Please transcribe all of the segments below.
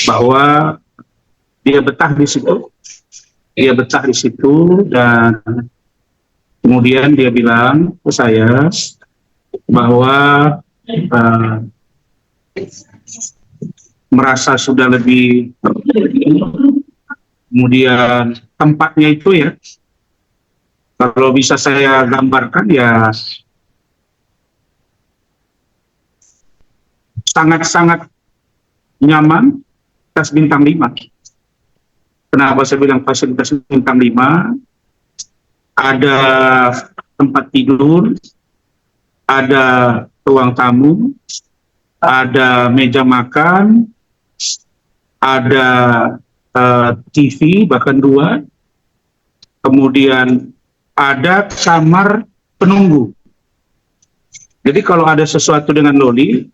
bahwa dia betah di situ, dan kemudian dia bilang ke saya bahwa merasa sudah lebih, kemudian tempatnya itu ya, kalau bisa saya gambarkan ya sangat-sangat nyaman, fasilitas bintang 5. Kenapa saya bilang fasilitas bintang 5? Ada tempat tidur, ada ruang tamu, ada meja makan, ada TV bahkan 2, kemudian ada kamar penunggu. Jadi kalau ada sesuatu dengan Loli,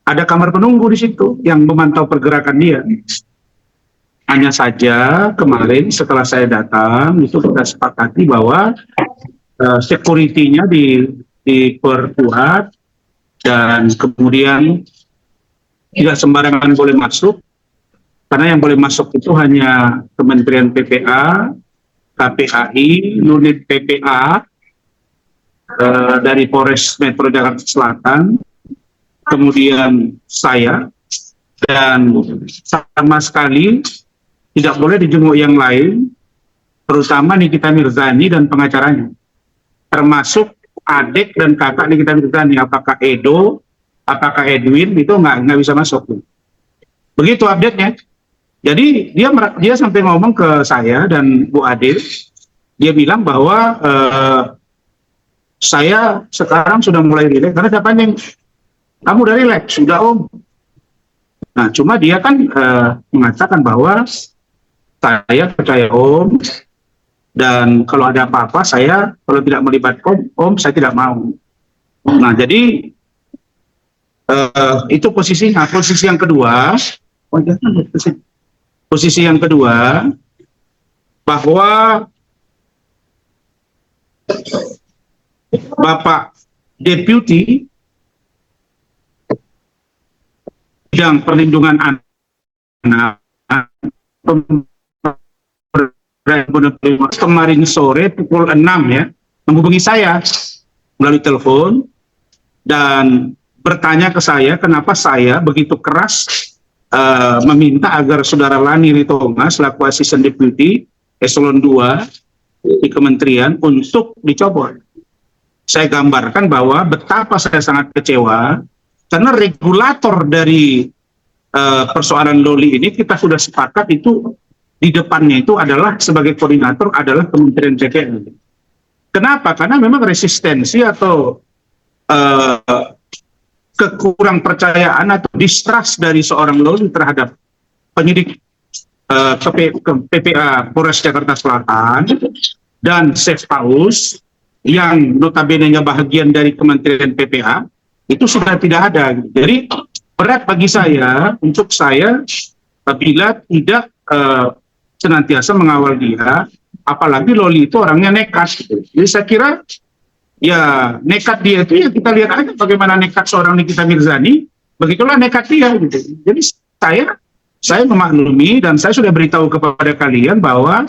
ada kamar penunggu di situ yang memantau pergerakan dia. Hanya saja kemarin setelah saya datang itu kita sepakati bahwa security-nya diperkuat, dan kemudian tidak sembarangan boleh masuk, karena yang boleh masuk itu hanya Kementerian PPA, KPAI, unit PPA dari Polres Metro Jakarta Selatan, kemudian saya, dan sama sekali tidak boleh dijenguk yang lain, terutama Nikita Mirzani dan pengacaranya, termasuk adik dan kakak Nikita Mirzani, apakah Edo, apakah Edwin, itu nggak bisa masuk. Begitu update-nya. Jadi dia sampai ngomong ke saya dan Bu Ade, dia bilang bahwa saya sekarang sudah mulai rileks, karena siapa yang kamu udah rileks, sudah Om. Nah, cuma dia kan mengatakan bahwa saya percaya Om, dan kalau ada apa-apa saya, kalau tidak melibatkan Om, saya tidak mau. Nah, jadi itu posisinya. Posisi yang kedua, bahwa Bapak Deputi bidang perlindungan anak kemarin sore pukul 6 ya, menghubungi saya melalui telepon dan bertanya ke saya kenapa saya begitu keras meminta agar Saudara Lani Ritonga selaku Asisten Deputi Eselon 2 di Kementerian untuk dicopot. Saya gambarkan bahwa betapa saya sangat kecewa, karena regulator dari persoalan Loli ini kita sudah sepakat itu di depannya itu adalah sebagai koordinator adalah Kementerian PPA. Kenapa? Karena memang resistensi atau kekurang percayaan atau distrust dari seorang Loli terhadap penyidik PPA Polres Jakarta Selatan dan Chef Paus yang notabene-nya bagian dari Kementerian PPA itu sudah tidak ada. Jadi berat bagi saya untuk saya apabila tidak senantiasa mengawal dia, apalagi Loli itu orangnya nekat. Jadi saya kira ya nekat dia itu ya kita lihat aja bagaimana nekat seorang Nikita Mirzani, begitulah nekat dia gitu. Jadi saya memaklumi dan saya sudah beritahu kepada kalian bahwa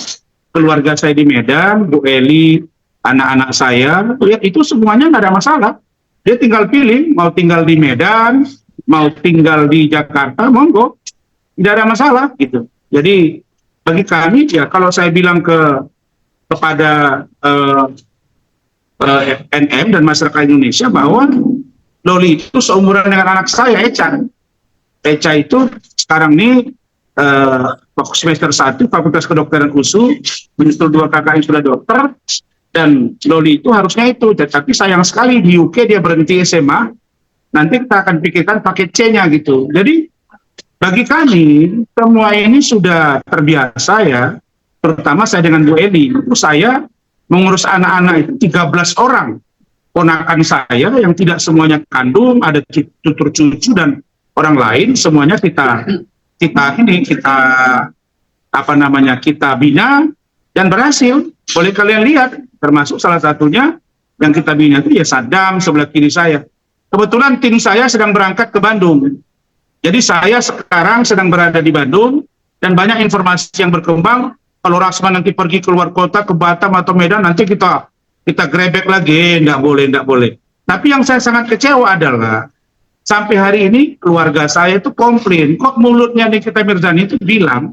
keluarga saya di Medan, Bu Eli, anak-anak saya, ya itu semuanya nggak ada masalah. Dia tinggal pilih mau tinggal di Medan, mau tinggal di Jakarta, monggo, tidak ada masalah gitu. Jadi bagi kami ya kalau saya bilang kepada NM dan masyarakat Indonesia bahwa Loli itu seumuran dengan anak saya, Echa. Echa itu sekarang ini semester 1 Fakultas Kedokteran USU, menyusul 2 kakak yang sudah dokter, dan Loli itu harusnya itu. Tapi sayang sekali di UK dia berhenti SMA, nanti kita akan pikirkan paket C-nya gitu. Jadi bagi kami semua ini sudah terbiasa ya, terutama saya dengan Bu Eli. Saya mengurus anak-anak itu 13 orang ponakan saya yang tidak semuanya kandung, ada tutur cucu dan orang lain, semuanya kita bina dan berhasil. Boleh kalian lihat, termasuk salah satunya yang kita bina itu ya Saddam sebelah kiri saya. Kebetulan tim saya sedang berangkat ke Bandung Jadi saya sekarang sedang berada di Bandung dan banyak informasi yang berkembang. Kalau Rasman nanti pergi keluar kota ke Batam atau Medan, nanti kita grebek lagi, enggak boleh, enggak boleh. Tapi yang saya sangat kecewa adalah sampai hari ini keluarga saya itu komplain, kok mulutnya Nikita Mirzani itu bilang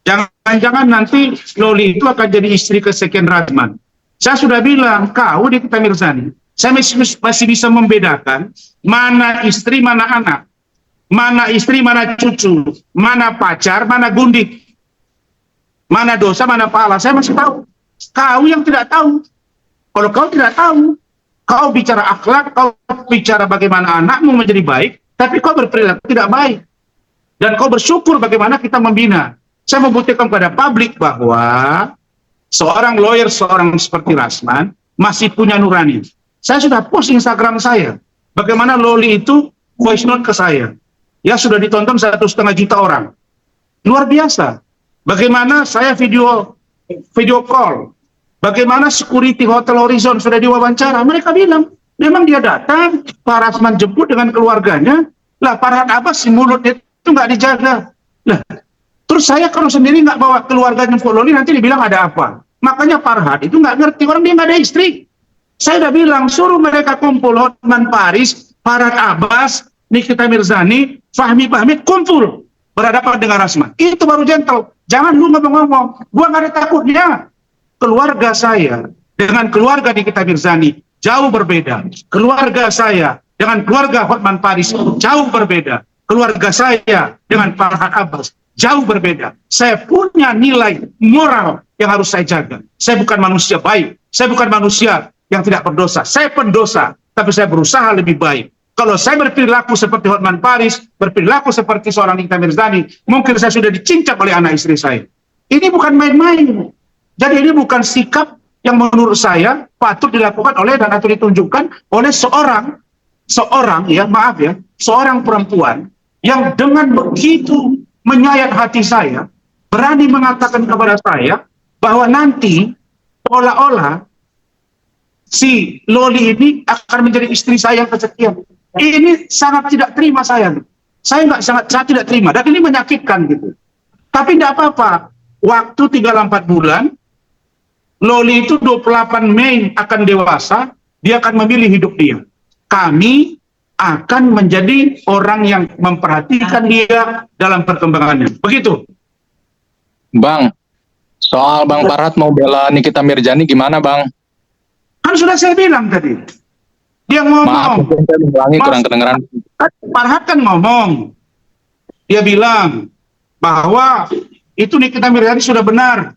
jangan-jangan nanti Loli itu akan jadi istri kesekian Rasman. Saya sudah bilang, kau Nikita Mirzani, saya masih bisa membedakan mana istri, mana anak. Mana istri, mana cucu, mana pacar, mana gundik, mana dosa, mana pahala. Saya masih tahu. Kau yang tidak tahu. Kalau kau tidak tahu, kau bicara akhlak, kau bicara bagaimana anakmu menjadi baik, tapi kau berperilaku tidak baik. Dan kau bersyukur bagaimana kita membina. Saya membuktikan kepada publik bahwa seorang lawyer, seorang seperti Rasman, masih punya nurani. Saya sudah post Instagram saya, bagaimana Loli itu voice note ke saya. Ya sudah ditonton 1,5 juta orang. Luar biasa. Bagaimana saya video call. Bagaimana security Hotel Horizon sudah diwawancara. Mereka bilang, memang dia datang, Pak Rasman jemput dengan keluarganya. Lah Farhad Abbas si mulutnya itu nggak dijaga. Lah, terus saya kalau sendiri nggak bawa keluarga jemput Loli, nanti dibilang ada apa. Makanya Farhad itu nggak ngerti, orang dia nggak ada istri. Saya udah bilang, suruh mereka kumpul, Hotman Paris, Farhad Abbas, Nikita Mirzani, Fahmi Bahmid kumpul berhadapan dengan Rasman. Itu baru gentle. Jangan lu ngomong-ngomong. Gua nggak ada takutnya. Keluarga saya dengan keluarga Nikita Mirzani jauh berbeda. Keluarga saya dengan keluarga Hotman Paris jauh berbeda. Keluarga saya dengan Farhad Abbas jauh berbeda. Saya punya nilai moral yang harus saya jaga. Saya bukan manusia baik. Saya bukan manusia yang tidak berdosa. Saya pendosa, tapi saya berusaha lebih baik. Kalau saya berperilaku seperti Hotman Paris, berperilaku seperti seorang Nikita Mirzani, mungkin saya sudah dicincang oleh anak istri saya. Ini bukan main-main. Jadi ini bukan sikap yang menurut saya patut dilakukan oleh dan atau ditunjukkan oleh seorang perempuan yang dengan begitu menyayat hati saya, berani mengatakan kepada saya bahwa nanti olah-olah si Loli ini akan menjadi istri saya yang kesekian. Ini sangat tidak terima saya. Saya tidak terima dan ini menyakitkan gitu. Tapi tidak apa-apa. Waktu tinggal 4 bulan, Loli itu 28 Mei akan dewasa, dia akan memilih hidup dia. Kami akan menjadi orang yang memperhatikan dia dalam perkembangannya. Begitu. Bang, soal Bang Farhad mau bela Nikita Mirzani gimana Bang? Kan sudah saya bilang tadi. Dia ngomong. Maaf, saya mengulangi kurang kedengeran. Farhad kan ngomong. Dia bilang bahwa itu Nikita Mirzani sudah benar.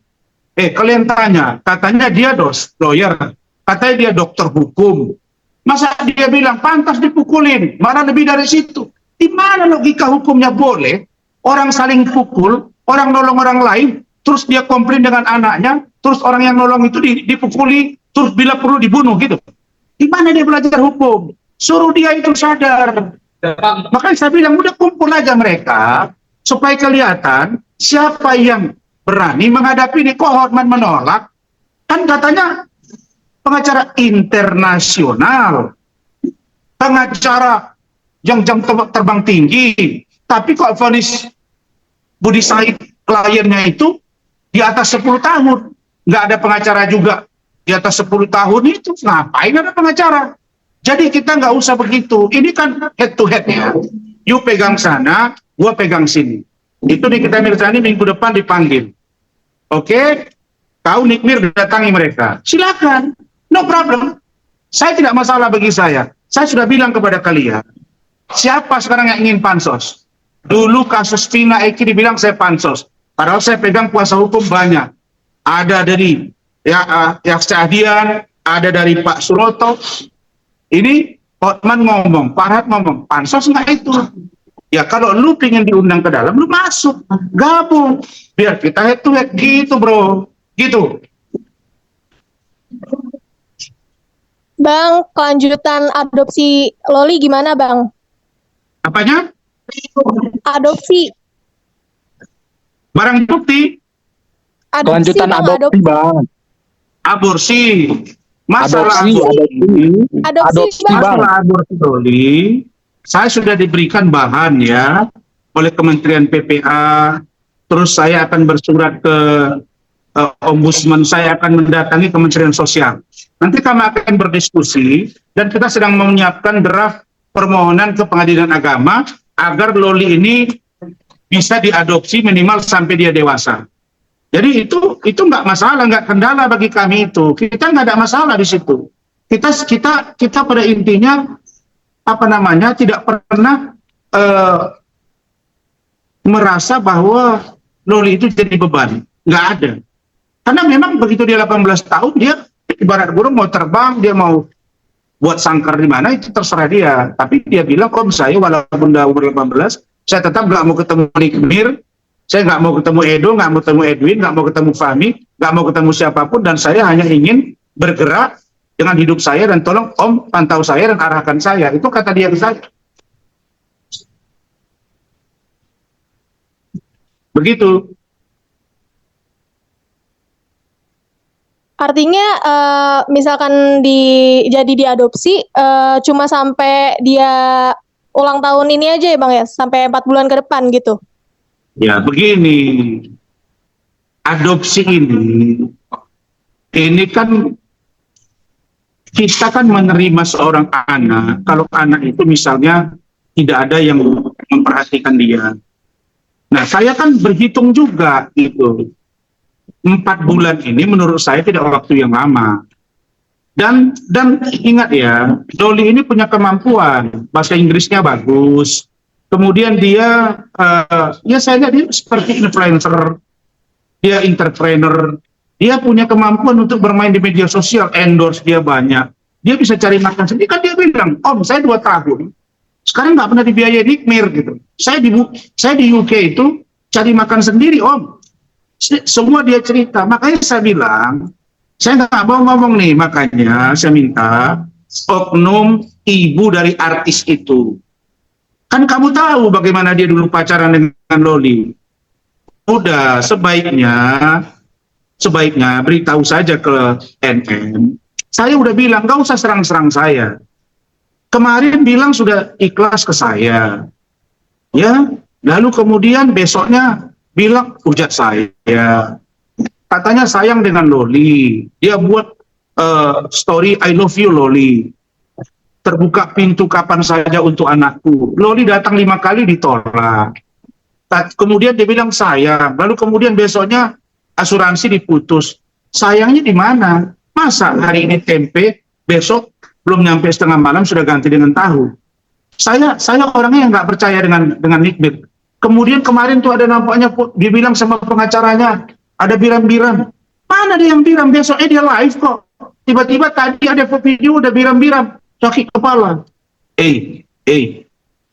Kalian tanya, katanya dia lawyer, katanya dia dokter hukum. Masa dia bilang pantas dipukulin, mana lebih dari situ? Di mana logika hukumnya boleh orang saling pukul, orang nolong orang lain, terus dia komplain dengan anaknya, terus orang yang nolong itu dipukuli, terus bila perlu dibunuh gitu. Di mana dia belajar hukum? Suruh dia itu sadar. Makanya saya bilang, udah kumpul aja mereka, supaya kelihatan siapa yang berani menghadapi ini. Kok Hotman menolak? Kan katanya pengacara internasional, pengacara yang jam terbang tinggi, tapi kok vonis Budi Said kliennya itu di atas 10 tahun, nggak ada pengacara juga di atas 10 tahun itu, ngapain ada pengacara? Jadi kita nggak usah begitu, ini kan head to head ya, you pegang sana, gua pegang sini. Itu Nikita Mirzani minggu depan dipanggil. Oke, kau Nikmir datangi mereka, silakan, no problem. Saya tidak masalah bagi saya sudah bilang kepada kalian, siapa sekarang yang ingin pansos? Dulu kasus Vina Eki dibilang saya pansos, padahal saya pegang kuasa hukum banyak. Ada dari Sadian, ada dari Pak Suroto. Ini Hotman ngomong, Farhad ngomong, pansos nggak itu? Ya kalau lu pengen diundang ke dalam, lu masuk, gabung, biar kita head to head gitu bro, gitu. Bang, kelanjutan adopsi Loli gimana Bang? Apanya? Adopsi. Barang bukti. Kelanjutan adopsi Bang. Aborsi. Masalah Adopsi Bang. masalah aborsi Loli saya sudah diberikan bahan ya oleh Kementerian PPA, terus saya akan bersurat ke Ombudsman, saya akan mendatangi Kementerian Sosial. Nanti kami akan berdiskusi dan kita sedang menyiapkan draft permohonan ke Pengadilan Agama agar Loli ini bisa diadopsi minimal sampai dia dewasa. Jadi itu nggak masalah, nggak kendala bagi kami itu. Kita nggak ada masalah di situ. Kita pada intinya tidak pernah merasa bahwa Loli itu jadi beban. Nggak ada. Karena memang begitu dia 18 tahun, dia ibarat burung mau terbang, dia mau buat sangkar di mana, itu terserah dia. Tapi dia bilang, om saya walaupun udah umur 18, saya tetap nggak mau ketemu Nikmir, saya nggak mau ketemu Edo, nggak mau ketemu Edwin, nggak mau ketemu Fahmi, nggak mau ketemu siapapun, dan saya hanya ingin bergerak dengan hidup saya, dan tolong om pantau saya dan arahkan saya. Itu kata dia ke saya. Begitu. Artinya misalkan jadi diadopsi cuma sampai dia ulang tahun ini aja ya Bang ya, sampai 4 bulan ke depan gitu. Ya begini, adopsi ini kan kita kan menerima seorang anak, kalau anak itu misalnya tidak ada yang memperhatikan dia. Nah saya kan berhitung juga gitu. 4 bulan ini menurut saya tidak waktu yang lama. Dan ingat ya, Loli ini punya kemampuan, bahasa Inggrisnya bagus. Kemudian dia, ya saya lihat dia seperti influencer, dia entrepreneur, dia punya kemampuan untuk bermain di media sosial, endorse dia banyak. Dia bisa cari makan sendiri. Kan dia bilang, om saya 2 tahun, sekarang nggak pernah dibiayai Nikmir gitu. Saya di UK itu cari makan sendiri om. Semua dia cerita, makanya saya bilang, saya nggak mau ngomong nih, makanya saya minta oknum ibu dari artis itu. Kan kamu tahu bagaimana dia dulu pacaran dengan Loli. Udah, sebaiknya beritahu saja ke NN. Saya udah bilang, nggak usah serang-serang saya. Kemarin bilang sudah ikhlas ke saya. Ya, lalu kemudian besoknya bilang hujat saya, katanya sayang dengan Loli, dia buat story I love you Loli, terbuka pintu kapan saja untuk anakku. Loli datang 5 kali ditolak, kemudian dia bilang sayang, lalu kemudian besoknya asuransi diputus. Sayangnya di mana? Masa hari ini tempe, besok belum nyampe setengah malam sudah ganti dengan tahu. Saya orangnya yang nggak percaya dengan Nikbit. Kemudian kemarin tuh ada nampaknya dia bilang sama pengacaranya, ada biram-biram. Mana dia yang biram? Besoknya dia live kok. Tiba-tiba tadi ada video udah biram-biram. Sakit kepala.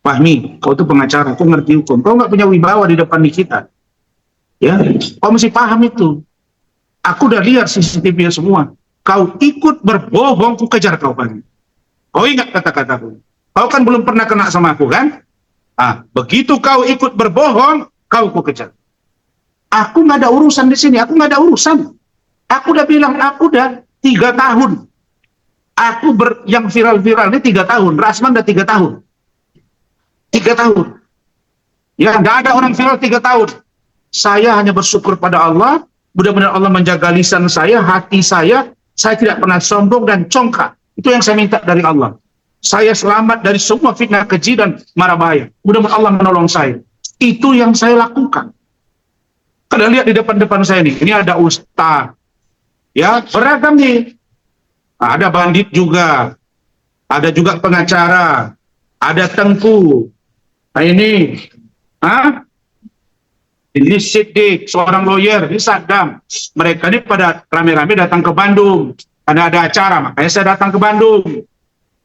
Fahmi, kau tuh pengacara, kau ngerti hukum. Kau nggak punya wibawa di depan kita. Ya, kau mesti paham itu. Aku udah lihat CCTV semua. Kau ikut berbohong, ku kejar kau Fahmi. Kau ingat kata-kataku. Kau kan belum pernah kena sama aku kan? Begitu kau ikut berbohong, kau kejar. Aku nggak ada urusan di sini, aku nggak ada urusan. Aku udah bilang, aku udah 3 tahun. Yang viral-viral ini 3 tahun, Rasman udah 3 tahun. 3 tahun. Ya, nggak ada orang viral 3 tahun. Saya hanya bersyukur pada Allah, mudah-mudahan Allah menjaga lisan saya, hati saya tidak pernah sombong dan congkak. Itu yang saya minta dari Allah. Saya selamat dari semua fitnah keji dan mara bahaya. Mudah-mudahan Allah menolong saya. Itu yang saya lakukan. Kalian lihat di depan-depan saya nih. Ini ada ustaz. Ya, beragam nih. Ada bandit juga. Ada juga pengacara. Ada tengku. Nah ini. Ini Siddiq, seorang lawyer. Ini Saddam. Mereka ini pada rame-rame datang ke Bandung. Karena ada acara, makanya saya datang ke Bandung.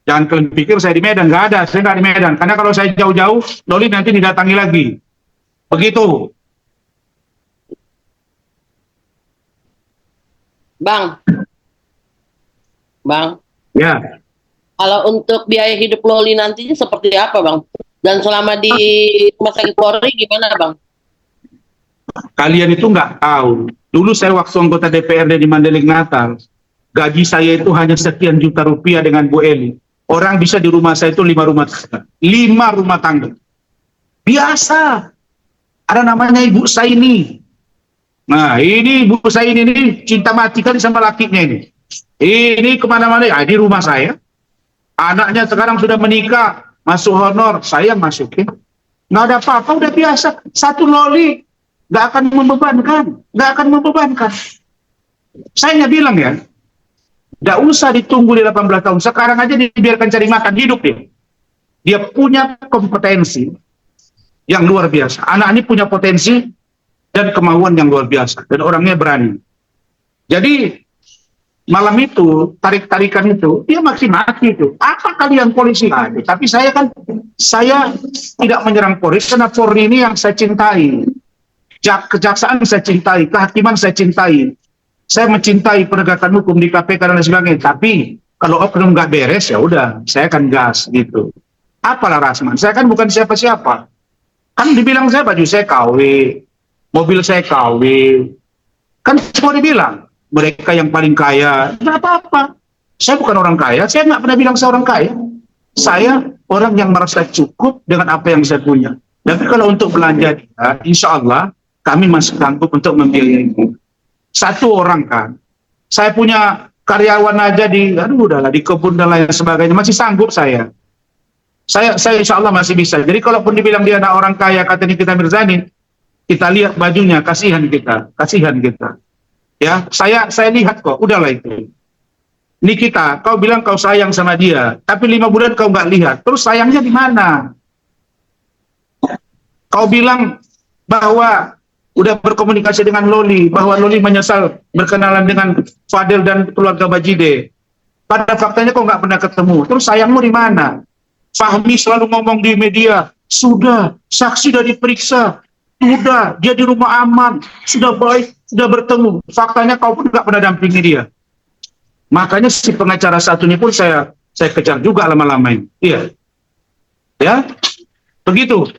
Jangan kalian pikir saya di Medan, nggak ada, saya nggak di Medan. Karena kalau saya jauh-jauh, Loli nanti didatangi lagi. Begitu. Bang. Ya. Kalau untuk biaya hidup Loli nantinya seperti apa, Bang? Dan selama di Rumah Sakit Polri gimana, Bang? Kalian itu nggak tahu. Dulu saya waktu anggota DPRD di Mandailing Natal, gaji saya itu hanya sekian juta rupiah dengan Bu Eli. Orang bisa di rumah saya itu 5 rumah tangga. 5 rumah tangga. Biasa. Ada namanya Ibu Saini. Nah, ini Ibu Saini ini cinta mati kali sama lakinya ini. Ini kemana-mana, ya, di rumah saya. Anaknya sekarang sudah menikah, masuk honor, saya masukin. Nggak ada apa-apa, udah biasa. Satu loli, nggak akan membebankan. Saya bilang ya, nggak usah ditunggu di 18 tahun. Sekarang aja dibiarkan cari makan, hidup dia. Dia punya kompetensi yang luar biasa. Anak ini punya potensi dan kemauan yang luar biasa. Dan orangnya berani. Jadi, malam itu, tarik-tarikan itu, dia maki-maki itu. Apa kalian polisi? Tapi saya tidak menyerang polisi, karena Polri ini yang saya cintai. Kejaksaan saya cintai, kehakiman saya cintai. Saya mencintai penegakan hukum di KPK dan lain sebagainya. Tapi, kalau oknum nggak beres, ya udah, saya akan gas, gitu. Apalah Rasman, saya kan bukan siapa-siapa. Kan dibilang saya baju saya KW, mobil saya KW. Kan semua dibilang. Mereka yang paling kaya, nggak apa-apa. Saya bukan orang kaya, saya nggak pernah bilang saya orang kaya. Saya orang yang merasa cukup dengan apa yang saya punya. Tapi kalau untuk belanja, insya Allah kami masih sanggup untuk membiayai. Satu orang kan, saya punya karyawan aja di kebun dan lain sebagainya, masih sanggup saya. Saya insya Allah masih bisa. Jadi kalaupun dibilang dia anak orang kaya, kata Nikita Mirzani, kita lihat bajunya, kasihan kita. Ya, saya lihat kok, udahlah itu. Nikita, kau bilang kau sayang sama dia, tapi 5 bulan kau nggak lihat. Terus sayangnya di mana? Kau bilang bahwa udah berkomunikasi dengan Loli, bahwa Loli menyesal berkenalan dengan Fadel dan keluarga Bajide. Pada faktanya kau nggak pernah ketemu. Terus sayangmu di mana? Fahmi selalu ngomong di media, sudah, saksi sudah diperiksa, sudah, dia di rumah aman, sudah baik, sudah bertemu. Faktanya kau pun nggak pernah dampingi dia. Makanya si pengacara satunya pun saya kejar juga lama-lama ini. Iya. Ya, begitu.